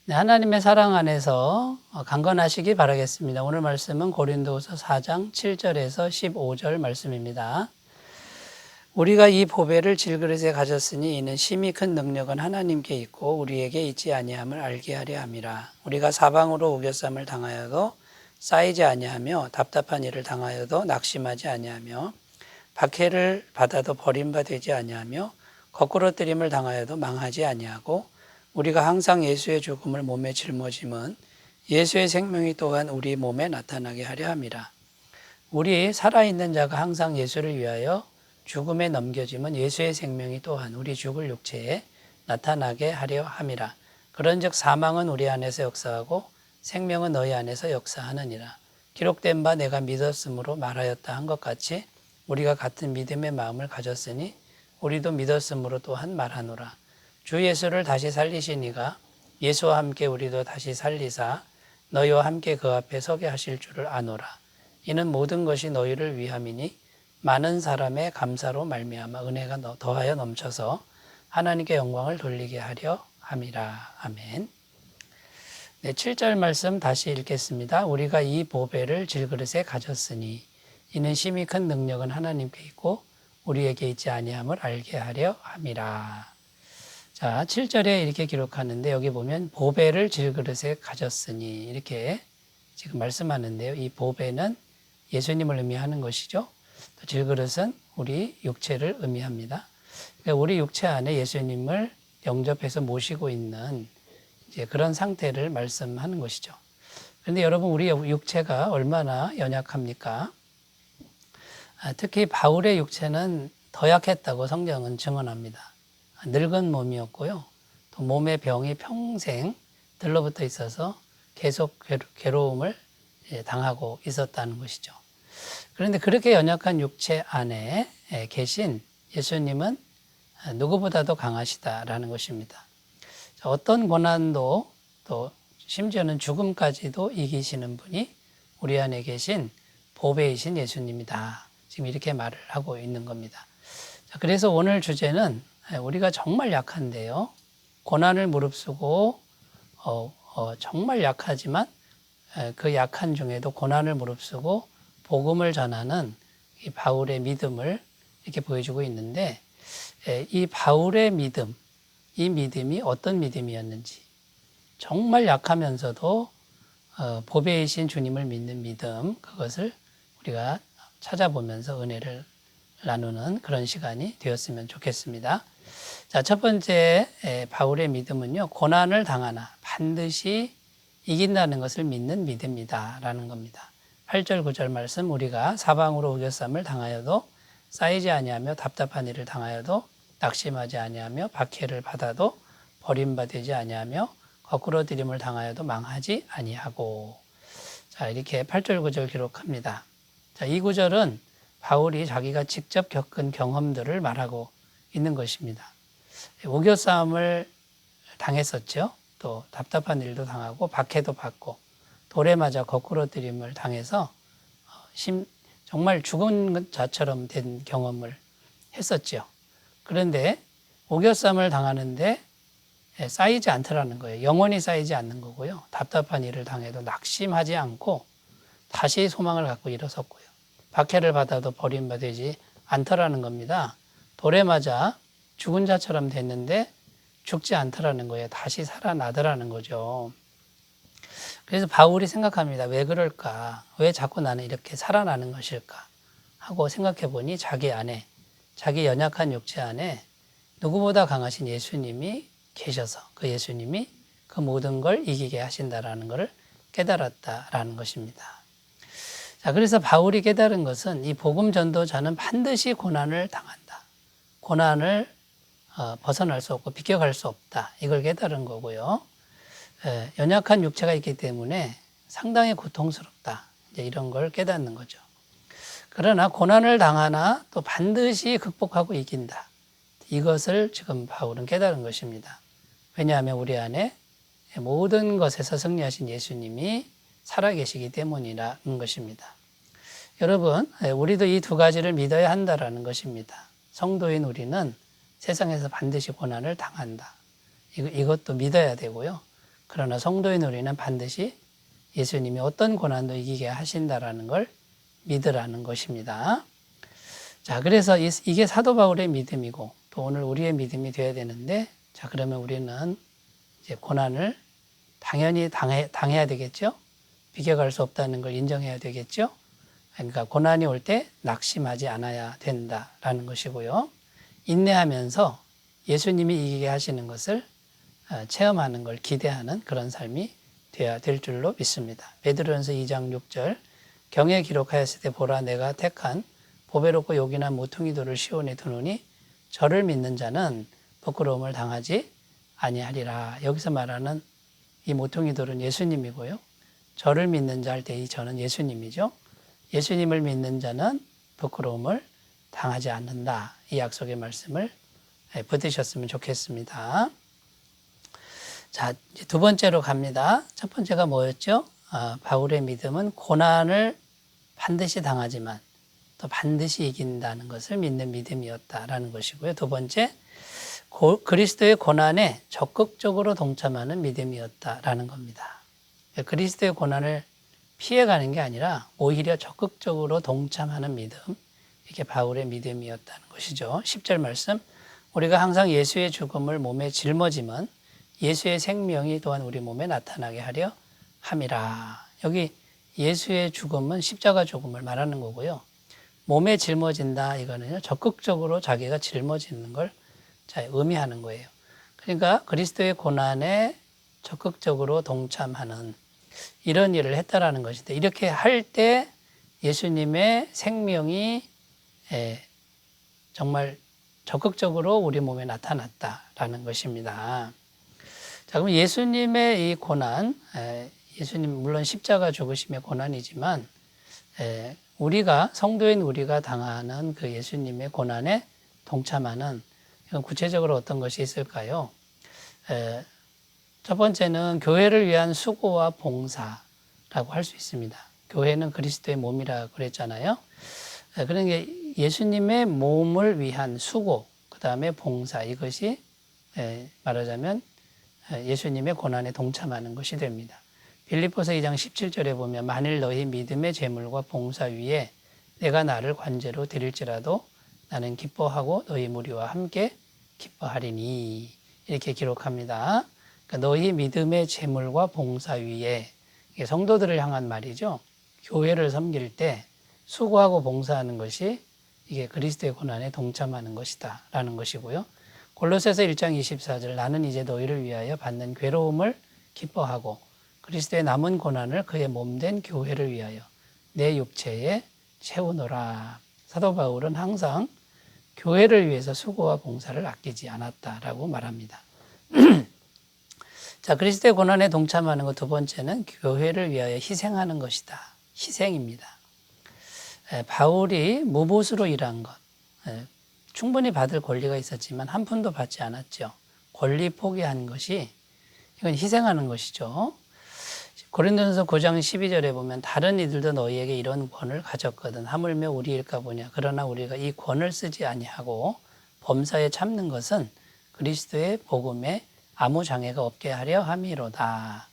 네, 하나님의 사랑 안에서 강건하시기 바라겠습니다. 오늘 말씀은 고린도후서 4장 7절에서 15절 말씀입니다. 우리가 이 보배를 질그릇에 가졌으니 이는 심히 큰 능력은 하나님께 있고 우리에게 있지 아니함을 알게 하려 함이라. 우리가 사방으로 우겨쌈을 당하여도 쌓이지 아니하며 답답한 일을 당하여도 낙심하지 아니하며 박해를 받아도 버림받지 아니하며 거꾸러뜨림을 당하여도 망하지 아니하고 우리가 항상 예수의 죽음을 몸에 짊어짐은 예수의 생명이 또한 우리 몸에 나타나게 하려 함이라. 우리 살아있는 자가 항상 예수를 위하여 죽음에 넘겨짐은 예수의 생명이 또한 우리 죽을 육체에 나타나게 하려 함이라. 그런즉 사망은 우리 안에서 역사하고 생명은 너희 안에서 역사하느니라. 기록된 바 내가 믿었으므로 말하였다 한 것 같이 우리가 같은 믿음의 마음을 가졌으니 우리도 믿었으므로 또한 말하노라. 주 예수를 다시 살리신 이가 예수와 함께 우리도 다시 살리사 너희와 함께 그 앞에 서게 하실 줄을 아노라. 이는 모든 것이 너희를 위함이니 많은 사람의 감사로 말미암아 은혜가 더하여 넘쳐서 하나님께 영광을 돌리게 하려 함이라. 아멘. 네, 7절 말씀 다시 읽겠습니다. 우리가 이 보배를 질그릇에 가졌으니 이는 심히 큰 능력은 하나님께 있고 우리에게 있지 아니함을 알게 하려 함이라. 자, 7절에 이렇게 기록하는데 여기 보면 보배를 질그릇에 가졌으니 이렇게 지금 말씀하는데요. 이 보배는 예수님을 의미하는 것이죠. 또 질그릇은 우리 육체를 의미합니다. 그러니까 우리 육체 안에 예수님을 영접해서 모시고 있는 이제 그런 상태를 말씀하는 것이죠. 그런데 여러분 우리 육체가 얼마나 연약합니까? 특히 바울의 육체는 더 약했다고 성경은 증언합니다. 늙은 몸이었고요. 또 몸의 병이 평생 들러붙어 있어서 계속 괴로움을 당하고 있었다는 것이죠. 그런데 그렇게 연약한 육체 안에 계신 예수님은 누구보다도 강하시다라는 것입니다. 어떤 고난도 또 심지어는 죽음까지도 이기시는 분이 우리 안에 계신 보배이신 예수님이다. 지금 이렇게 말을 하고 있는 겁니다. 그래서 오늘 주제는 우리가 정말 약한데요. 고난을 무릅쓰고 정말 약하지만 그 약한 중에도 고난을 무릅쓰고 복음을 전하는 이 바울의 믿음을 이렇게 보여주고 있는데 이 바울의 믿음, 이 믿음이 어떤 믿음이었는지 정말 약하면서도 보배이신 주님을 믿는 믿음, 그것을 우리가 찾아보면서 은혜를 나누는 그런 시간이 되었으면 좋겠습니다. 자, 첫 번째 바울의 믿음은요, 고난을 당하나 반드시 이긴다는 것을 믿는 믿음이다 라는 겁니다. 8절 9절 말씀, 우리가 사방으로 우겨쌈을 당하여도 쌓이지 아니하며 답답한 일을 당하여도 낙심하지 아니하며 박해를 받아도 버림받지 아니하며 거꾸러뜨림을 당하여도 망하지 아니하고. 자, 이렇게 8절 9절 기록합니다. 자, 이 구절은 바울이 자기가 직접 겪은 경험들을 말하고 있는 것입니다. 우겨싸움을 당했었죠. 또 답답한 일도 당하고 박해도 받고 돌에 맞아 거꾸러뜨림을 당해서 정말 죽은 자처럼 된 경험을 했었죠. 그런데 우겨쌈을 당하는데 쌓이지 않더라는 거예요. 영원히 쌓이지 않는 거고요. 답답한 일을 당해도 낙심하지 않고 다시 소망을 갖고 일어섰고요. 박해를 받아도 버림받지 않더라는 겁니다. 돌에 맞아 죽은 자처럼 됐는데 죽지 않더라는 거예요. 다시 살아나더라는 거죠. 그래서 바울이 생각합니다. 왜 그럴까? 왜 자꾸 나는 이렇게 살아나는 것일까? 하고 생각해 보니 자기 안에, 자기 연약한 육체 안에 누구보다 강하신 예수님이 계셔서 그 예수님이 그 모든 걸 이기게 하신다라는 것을 깨달았다라는 것입니다. 자, 그래서 바울이 깨달은 것은 이 복음 전도자는 반드시 고난을 당한다. 고난을 벗어날 수 없고 비껴갈 수 없다. 이걸 깨달은 거고요. 연약한 육체가 있기 때문에 상당히 고통스럽다. 이제 이런 걸 깨닫는 거죠. 그러나 고난을 당하나 또 반드시 극복하고 이긴다. 이것을 지금 바울은 깨달은 것입니다. 왜냐하면 우리 안에 모든 것에서 승리하신 예수님이 살아계시기 때문이라는 것입니다. 여러분, 우리도 이 두 가지를 믿어야 한다는 것입니다. 성도인 우리는 세상에서 반드시 고난을 당한다. 이것도 믿어야 되고요. 그러나 성도인 우리는 반드시 예수님이 어떤 고난도 이기게 하신다라는 걸 믿으라는 것입니다. 자, 그래서 이게 사도 바울의 믿음이고 또 오늘 우리의 믿음이 되어야 되는데, 자, 그러면 우리는 이제 고난을 당연히 당해야 되겠죠? 비껴갈 수 없다는 걸 인정해야 되겠죠? 그러니까 고난이 올 때 낙심하지 않아야 된다라는 것이고요. 인내하면서 예수님이 이기게 하시는 것을 체험하는 걸 기대하는 그런 삶이 되어야 될 줄로 믿습니다. 베드로전서 2장 6절, 경에 기록하였을 때 보라 내가 택한 보배롭고 요긴한 모퉁이돌을 시온에 두노니 저를 믿는 자는 부끄러움을 당하지 아니하리라. 여기서 말하는 이 모퉁이돌은 예수님이고요. 저를 믿는 자 할 때 이 저는 예수님이죠. 예수님을 믿는 자는 부끄러움을 당하지 않는다. 이 약속의 말씀을 붙드셨으면 좋겠습니다. 자, 이제 두 번째로 갑니다. 첫 번째가 뭐였죠? 바울의 믿음은 고난을 반드시 당하지만 또 반드시 이긴다는 것을 믿는 믿음이었다라는 것이고요. 두 번째, 그리스도의 고난에 적극적으로 동참하는 믿음이었다라는 겁니다. 그리스도의 고난을 피해가는 게 아니라 오히려 적극적으로 동참하는 믿음, 이게 바울의 믿음이었다는 것이죠. 10절 말씀, 우리가 항상 예수의 죽음을 몸에 짊어지면 예수의 생명이 또한 우리 몸에 나타나게 하려 함이라. 여기 예수의 죽음은 십자가 죽음을 말하는 거고요. 몸에 짊어진다, 이거는요, 적극적으로 자기가 짊어지는 걸 의미하는 거예요. 그러니까 그리스도의 고난에 적극적으로 동참하는 이런 일을 했다라는 것인데, 이렇게 할 때 예수님의 생명이 정말 적극적으로 우리 몸에 나타났다라는 것입니다. 자, 그럼 예수님의 이 고난, 예수님 물론 십자가 죽으심의 고난이지만 우리가 성도인 우리가 당하는 그 예수님의 고난에 동참하는, 이건 구체적으로 어떤 것이 있을까요? 첫 번째는 교회를 위한 수고와 봉사라고 할 수 있습니다. 교회는 그리스도의 몸이라고 그랬잖아요. 그러니까 예수님의 몸을 위한 수고, 그 다음에 봉사, 이것이 말하자면 예수님의 고난에 동참하는 것이 됩니다. 빌립보서 2장 17절에 보면 만일 너희 믿음의 제물과 봉사 위에 내가 나를 관제로 드릴지라도 나는 기뻐하고 너희 무리와 함께 기뻐하리니, 이렇게 기록합니다. 그러니까 너희 믿음의 제물과 봉사 위에, 이게 성도들을 향한 말이죠. 교회를 섬길 때 수고하고 봉사하는 것이 이게 그리스도의 고난에 동참하는 것이다 라는 것이고요. 골로새서 1장 24절, 나는 이제 너희를 위하여 받는 괴로움을 기뻐하고 그리스도의 남은 고난을 그의 몸된 교회를 위하여 내 육체에 채우노라. 사도 바울은 항상 교회를 위해서 수고와 봉사를 아끼지 않았다라고 말합니다. 자, 그리스도의 고난에 동참하는 것 두 번째는 교회를 위하여 희생하는 것이다. 희생입니다. 바울이 무보수로 일한 것, 충분히 받을 권리가 있었지만 한 푼도 받지 않았죠. 권리 포기한 것이, 이건 희생하는 것이죠. 고린도전서 9장 12절에 보면 다른 이들도 너희에게 이런 권을 가졌거든 하물며 우리일까 보냐. 그러나 우리가 이 권을 쓰지 아니하고 범사에 참는 것은 그리스도의 복음에 아무 장애가 없게 하려 함이로다.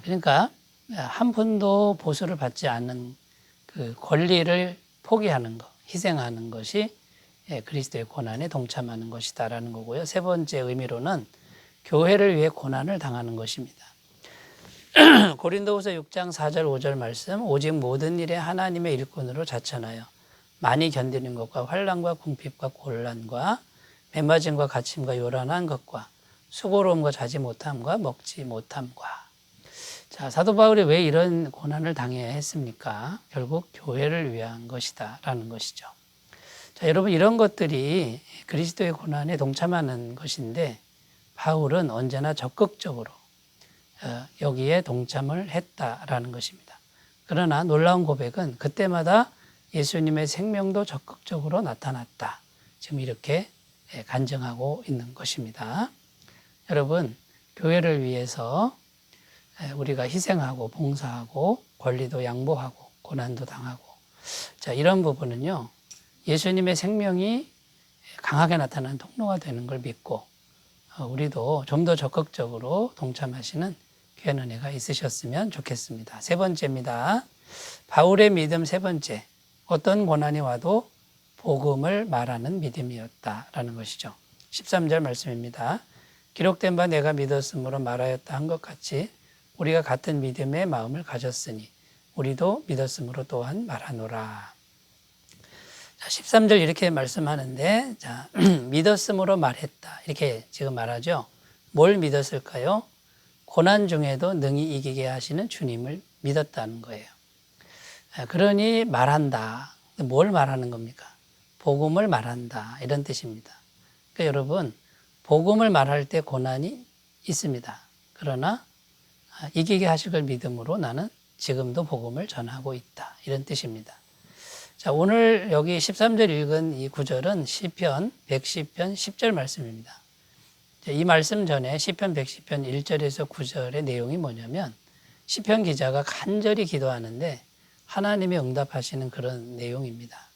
그러니까 한 푼도 보수를 받지 않는 그 권리를 포기하는 것, 희생하는 것이 그리스도의 고난에 동참하는 것이다라는 거고요. 세 번째 의미로는 교회를 위해 고난을 당하는 것입니다. 고린도후서 6장 4절 5절 말씀, 오직 모든 일에 하나님의 일꾼으로 자천하여 많이 견디는 것과 환난과 궁핍과 곤란과 매 맞음과 갇힘과 요란한 것과 수고로움과 자지 못함과 먹지 못함과. 자, 사도 바울이 왜 이런 고난을 당해야 했습니까? 결국 교회를 위한 것이다 라는 것이죠. 자, 여러분, 이런 것들이 그리스도의 고난에 동참하는 것인데 바울은 언제나 적극적으로 여기에 동참을 했다라는 것입니다. 그러나 놀라운 고백은 그때마다 예수님의 생명도 적극적으로 나타났다. 지금 이렇게 간증하고 있는 것입니다. 여러분, 교회를 위해서 우리가 희생하고 봉사하고 권리도 양보하고 고난도 당하고, 자, 이런 부분은요, 예수님의 생명이 강하게 나타나는 통로가 되는 걸 믿고 우리도 좀 더 적극적으로 동참하시는 귀한 은혜가 있으셨으면 좋겠습니다. 세 번째입니다. 바울의 믿음 세 번째. 어떤 고난이 와도 복음을 말하는 믿음이었다라는 것이죠. 13절 말씀입니다. 기록된 바 내가 믿었으므로 말하였다 한 것 같이 우리가 같은 믿음의 마음을 가졌으니 우리도 믿었으므로 또한 말하노라. 자, 13절 이렇게 말씀하는데, 자, 믿었으므로 말했다. 이렇게 지금 말하죠. 뭘 믿었을까요? 고난 중에도 능히 이기게 하시는 주님을 믿었다는 거예요. 그러니 말한다. 뭘 말하는 겁니까? 복음을 말한다. 이런 뜻입니다. 그러니까 여러분, 복음을 말할 때 고난이 있습니다. 그러나 이기게 하실 걸 믿음으로 나는 지금도 복음을 전하고 있다. 이런 뜻입니다. 자, 오늘 여기 13절 읽은 이 구절은 시편 110편 10절 말씀입니다. 이 말씀 전에 시편 110편 1절에서 9절의 내용이 뭐냐면 시편 기자가 간절히 기도하는데 하나님이 응답하시는 그런 내용입니다.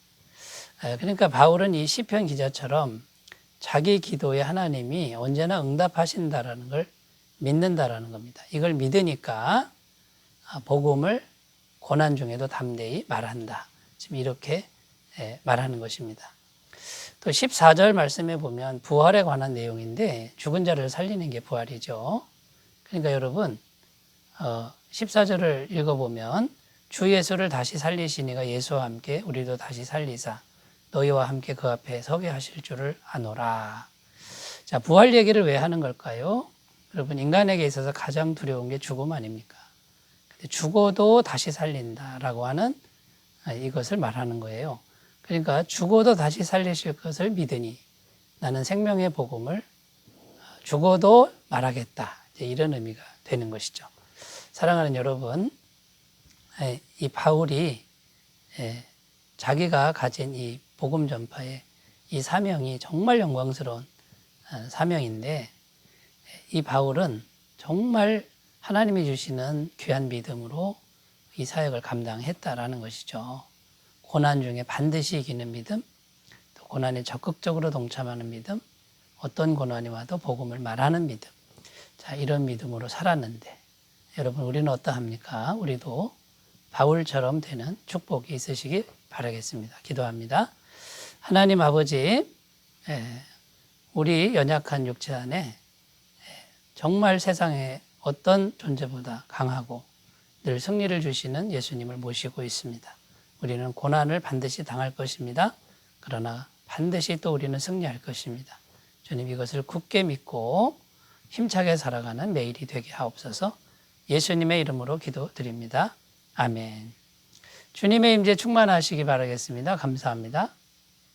그러니까 바울은 이 시편 기자처럼 자기 기도에 하나님이 언제나 응답하신다라는 걸 믿는다라는 겁니다. 이걸 믿으니까 복음을 고난 중에도 담대히 말한다. 지금 이렇게 말하는 것입니다. 또 14절 말씀에 보면 부활에 관한 내용인데 죽은 자를 살리는 게 부활이죠. 그러니까 여러분 14절을 읽어보면 주 예수를 다시 살리시니가 예수와 함께 우리도 다시 살리사 너희와 함께 그 앞에 서게 하실 줄을 아노라. 자, 부활 얘기를 왜 하는 걸까요? 여러분 인간에게 있어서 가장 두려운 게 죽음 아닙니까? 근데 죽어도 다시 살린다라고 하는 이것을 말하는 거예요. 그러니까 죽어도 다시 살리실 것을 믿으니 나는 생명의 복음을 죽어도 말하겠다. 이제 이런 의미가 되는 것이죠. 사랑하는 여러분, 이 바울이 자기가 가진 이 복음 전파의 이 사명이 정말 영광스러운 사명인데 이 바울은 정말 하나님이 주시는 귀한 믿음으로 이 사역을 감당했다라는 것이죠. 고난 중에 반드시 이기는 믿음, 또 고난에 적극적으로 동참하는 믿음, 어떤 고난이 와도 복음을 말하는 믿음. 자, 이런 믿음으로 살았는데 여러분 우리는 어떠합니까? 우리도 바울처럼 되는 축복이 있으시기 바라겠습니다. 기도합니다. 하나님 아버지, 우리 연약한 육체 안에 정말 세상에 어떤 존재보다 강하고 늘 승리를 주시는 예수님을 모시고 있습니다. 우리는 고난을 반드시 당할 것입니다. 그러나 반드시 또 우리는 승리할 것입니다. 주님 이것을 굳게 믿고 힘차게 살아가는 매일이 되게 하옵소서. 예수님의 이름으로 기도드립니다. 아멘. 주님의 임재 충만하시기 바라겠습니다. 감사합니다.